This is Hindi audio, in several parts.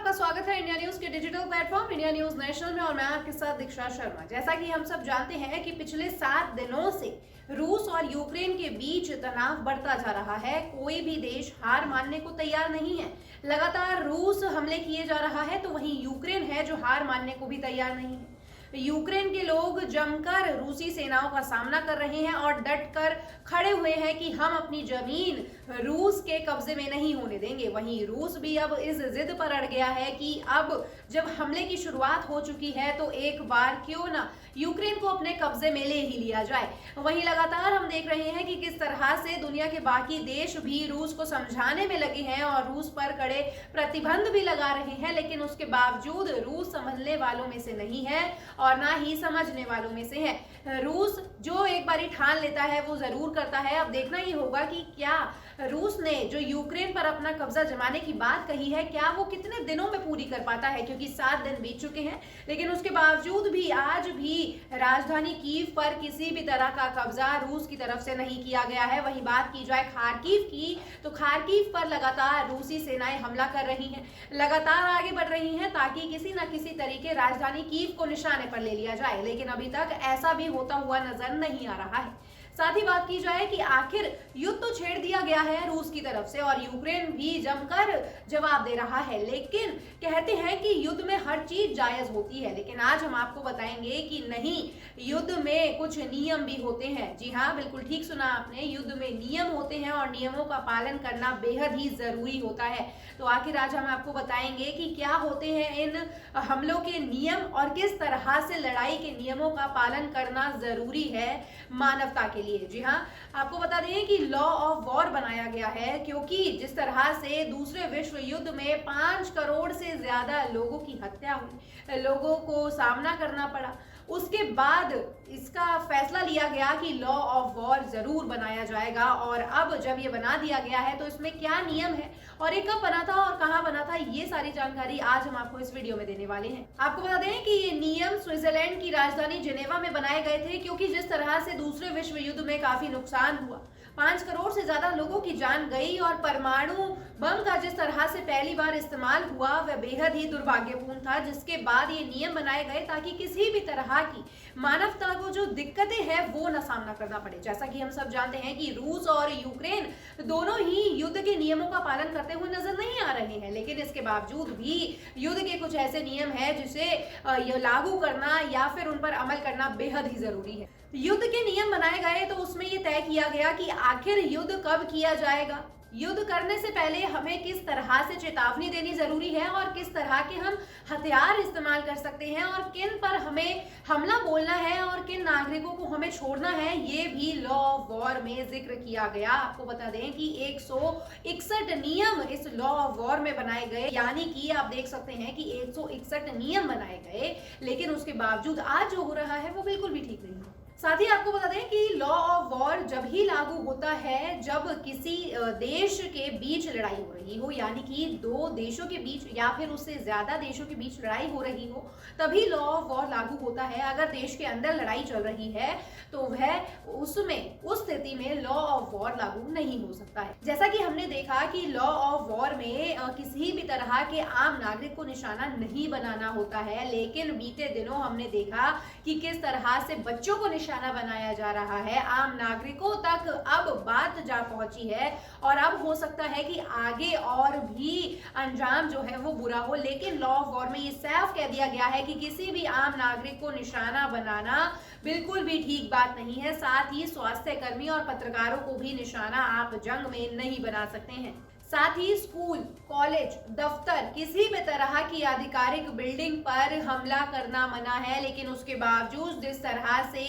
आपका स्वागत है इंडिया न्यूज के digital platform India news national में और मैं आपके साथ दीक्षा शर्मा। जैसा कि हम सब जानते हैं कि पिछले 7 दिनों से रूस और यूक्रेन के बीच तनाव बढ़ता जा रहा है। कोई भी देश हार मानने को तैयार नहीं है। लगातार रूस हमले किए जा रहा है तो वहीं यूक्रेन है जो हार मानने को भी तैयार नहीं है। यूक्रेन के लोग जमकर रूसी सेनाओं का सामना कर रहे हैं और डटकर खड़े हुए हैं कि हम अपनी जमीन रूस के कब्जे में नहीं होने देंगे। वहीं रूस भी अब इस जिद पर अड़ गया है कि अब जब हमले की शुरुआत हो चुकी है तो एक बार क्यों ना यूक्रेन को अपने कब्जे में ले ही लिया जाए। वहीं लगातार हम देख रहे हैं कि किस तरह से दुनिया के बाकी देश भी रूस को समझाने में लगे हैं और रूस पर कड़े प्रतिबंध भी लगा रहे हैं, लेकिन उसके बावजूद रूस समझने वालों में से नहीं है और ना ही समझने वालों में से है। रूस जो एक बारी ठान लेता है वो जरूर करता है। अब देखना ही होगा कि क्या रूस ने जो यूक्रेन पर अपना कब्जा जमाने की बात कही है क्या वो कितने दिनों में पूरी कर पाता है, क्योंकि 7 दिन बीत चुके हैं लेकिन उसके बावजूद भी आज भी राजधानी कीव पर किसी भी तरह का कब्जा रूस की तरफ से नहीं किया गया है। वहीं बात की जाए खार्किव की तो खार्किव पर लगातार रूसी सेनाएं हमला कर रही हैं, लगातार आगे बढ़ रही हैं ताकि किसी न किसी तरीके राजधानी कीव को निशाने पर ले लिया जाए, लेकिन अभी तक ऐसा भी होता हुआ नजर नहीं आ रहा है। साथ ही बात की जाए कि आखिर युद्ध तो छेड़ दिया गया है रूस की तरफ से और यूक्रेन भी जमकर जवाब दे रहा है, लेकिन कहते हैं कि युद्ध में हर चीज जायज होती है। लेकिन आज हम आपको बताएंगे कि नहीं, युद्ध में कुछ नियम भी होते हैं। जी हाँ, बिल्कुल ठीक सुना आपने, युद्ध में नियम होते हैं और नियमों का पालन करना बेहद ही जरूरी होता है। तो आखिर आज हम आपको बताएंगे कि क्या होते हैं इन हमलों के नियम और किस तरह से लड़ाई के नियमों का पालन करना जरूरी है मानवता के लिए। जी हाँ, आपको बता दें कि लॉ ऑफ वॉर बनाया गया है क्योंकि जिस तरह से दूसरे विश्व युद्ध में 5 करोड़ से ज्यादा लोगों की हत्या हुई, लोगों को सामना करना पड़ा, उसके बाद इसका फैसला लिया गया कि लॉ ऑफ वॉर जरूर बनाया जाएगा। और अब जब ये बना दिया गया है तो इसमें क्या नियम है और ये कब बना था और कहां बना था, ये सारी जानकारी आज हम आपको इस वीडियो में देने वाले हैं। आपको बता दें कि ये नियम स्विट्जरलैंड की राजधानी जिनेवा में बनाए गए थे क्योंकि जिस तरह से दूसरे विश्व युद्ध में काफी नुकसान हुआ, 5 करोड़ से ज्यादा लोगों की जान गई और परमाणु बम का जिस तरह से पहली बार इस्तेमाल हुआ वह बेहद ही दुर्भाग्यपूर्ण था, जिसके बाद ये नियम बनाए गए ताकि किसी भी तरह की मानवता को जो दिक्कतें हैं वो न सामना करना पड़े। जैसा कि हम सब जानते हैं कि रूस और यूक्रेन दोनों ही युद्ध के नियमों का पालन करते हुए नजर नहीं आ रहे हैं, लेकिन इसके बावजूद भी युद्ध के कुछ ऐसे नियम हैं जिसे लागू करना या फिर उन पर अमल करना बेहद ही जरूरी है। युद्ध के नियम बनाए गए तो उसमें यह तय किया गया कि आखिर युद्ध कब किया जाएगा, युद्ध करने से पहले हमें किस तरह से चेतावनी देनी जरूरी है और किस तरह के हम हथियार इस्तेमाल कर सकते हैं और किन पर हमें हमला बोलना है और किन नागरिकों को हमें छोड़ना है, ये भी लॉ ऑफ वॉर में जिक्र किया गया। आपको बता दें कि 161 नियम इस लॉ ऑफ वॉर में बनाए गए, यानी कि आप देख सकते हैं कि 161 नियम बनाए गए, लेकिन उसके बावजूद आज जो हो रहा है वो बिल्कुल भी ठीक नहीं है। साथ ही आपको बता दें कि लॉ ऑफ वॉर जब ही लागू होता है जब किसी देश के बीच लड़ाई हो रही हो, यानी कि 2 देशों के बीच या फिर उससे ज्यादा देशों के बीच लड़ाई हो रही हो, तभी लॉ ऑफ वॉर लागू होता है। अगर देश के अंदर लड़ाई चल रही है तो वह उसमें उस स्थिति में लॉ ऑफ वॉर लागू नहीं हो सकता है। जैसा कि हमने देखा कि लॉ ऑफ वॉर में किसी भी तरह के आम नागरिक को निशाना नहीं बनाना होता है, लेकिन बीते दिनों हमने देखा कि किस तरह से बच्चों को निशाना बनाया जा रहा है, आम नागरिकों तक अब बात जा पहुंची है और अब हो सकता है कि आगे और भी अंजाम जो है वो बुरा हो। लेकिन लॉ ऑफ वॉर में ये साफ कह दिया गया है कि किसी भी आम नागरिक को निशाना बनाना बिल्कुल भी ठीक बात नहीं है। साथ ही स्वास्थ्य कर्मी और पत्रकारों को भी निशाना आप जंग में नहीं बना सकते हैं। साथ ही स्कूल, कॉलेज, दफ्तर, किसी भी तरह की आधिकारिक बिल्डिंग पर हमला करना मना है, लेकिन उसके बावजूद जिस तरह से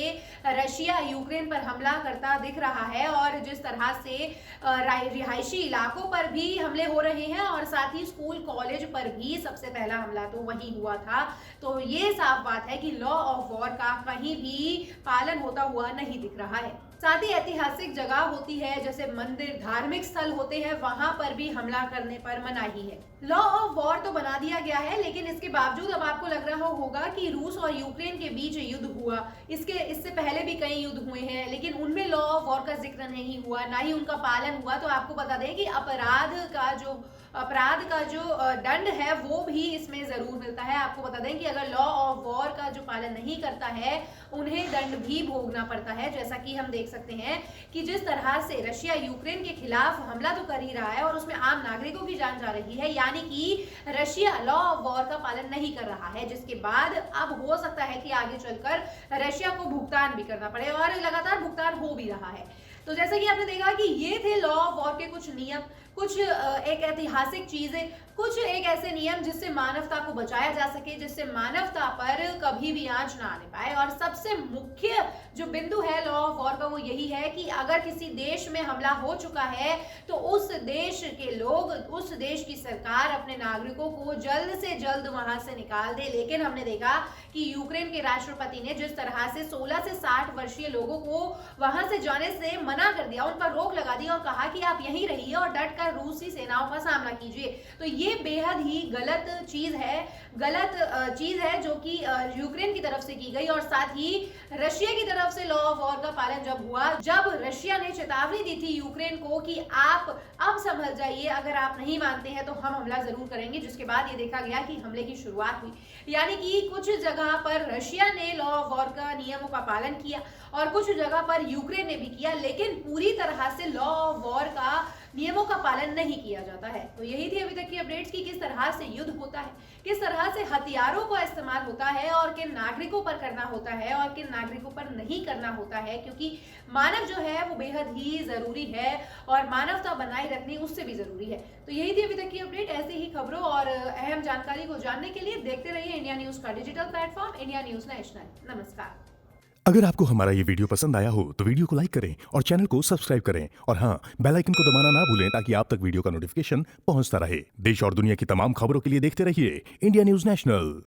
रशिया यूक्रेन पर हमला करता दिख रहा है और जिस तरह से रिहायशी इलाकों पर भी हमले हो रहे हैं और साथ ही स्कूल कॉलेज पर भी सबसे पहला हमला तो वही हुआ था, तो ये साफ बात है कि लॉ ऑफ वॉर का कहीं भी पालन होता हुआ नहीं दिख रहा है। साथ ही ऐतिहासिक जगह होती है जैसे मंदिर, धार्मिक स्थल होते हैं, वहां पर भी हमला करने पर मनाही है। लॉ ऑफ वॉर तो बना दिया गया है, लेकिन इसके बावजूद अब आपको लग रहा होगा कि रूस और यूक्रेन के बीच युद्ध हुआ, इससे पहले भी कई युद्ध हुए हैं, लेकिन उनमें लॉ ऑफ वॉर का जिक्र नहीं हुआ, ना ही उनका पालन हुआ। तो आपको बता दें कि अपराध का जो दंड है वो भी इसमें जरूर मिलता है। आपको बता दें कि अगर लॉ ऑफ वॉर का जो पालन नहीं करता है उन्हें दंड भी भोगना पड़ता है। जैसा कि हम देख सकते हैं कि जिस तरह से रशिया यूक्रेन के खिलाफ हमला तो कर ही रहा है और उसमें आम नागरिकों की जान जा रही है, यानी कि रशिया लॉ ऑफ वॉर का पालन नहीं कर रहा है, जिसके बाद अब हो सकता है कि आगे चलकर रशिया को भुगतान भी करना पड़े और लगातार भुगतान हो भी रहा है। तो जैसा कि आपने देखा कि ये थे लॉ ऑफ वॉर के कुछ नियम, कुछ एक ऐतिहासिक चीजें, कुछ एक ऐसे नियम जिससे मानवता को बचाया जा सके, जिससे मानवता पर कभी भी आंच ना आने पाए। और सबसे मुख्य जो बिंदु है लॉ ऑफ वॉर का वो यही है कि अगर किसी देश में हमला हो चुका है तो उस देश के लोग, उस देश की सरकार अपने नागरिकों को जल्द से जल्द वहां से निकाल दे। लेकिन हमने देखा कि यूक्रेन के राष्ट्रपति ने जिस तरह से 16 से 60 वर्षीय लोगों को वहां से जाने से मना कर दिया, उन पर रोक लगा दी और कहा कि आप यहीं रहिए और डट कर रूसी सेनाओं का सामना कीजिए। तो ये बेहद ही गलत चीज है जो कि यूक्रेन की तरफ से की गई। और साथ ही रशिया की तरफ से लॉ ऑफ वॉर का पालन जब हुआ, जब रशिया ने चेतावनी दी थी यूक्रेन को कि आप अब संभल जाइए, अगर आप नहीं मानते हैं तो हम हमला जरूर करेंगे, जिसके बाद ये देखा गया कि हमले की शुरुआत हुई। यानी कि कुछ जगह पर रशिया ने लॉ ऑफ वॉर का नियमों का पालन किया और कुछ जगह पर यूक्रेन ने भी किया, लेकिन पूरी तरह से लॉ ऑफ वॉर का नियमों का पालन नहीं किया जाता है। तो यही थी अभी तक की अपडेट्स की किस तरह से युद्ध होता है, किस तरह से हथियारों का इस्तेमाल होता है और किन नागरिकों पर करना होता है और किन नागरिकों पर नहीं करना होता है, क्योंकि मानव जो है वो बेहद ही जरूरी है और मानवता बनाए रखनी उससे भी जरूरी है। तो यही थी अभी तक की अपडेट। ऐसे ही खबरों और अहम जानकारी को जानने के लिए देखते रहिए इंडिया न्यूज का digital platform India news national. नमस्कार। अगर आपको हमारा ये वीडियो पसंद आया हो तो वीडियो को लाइक करें और चैनल को सब्सक्राइब करें और हाँ, बेल आइकन को दबाना ना भूलें ताकि आप तक वीडियो का नोटिफिकेशन पहुंचता रहे। देश और दुनिया की तमाम खबरों के लिए देखते रहिए इंडिया न्यूज नेशनल।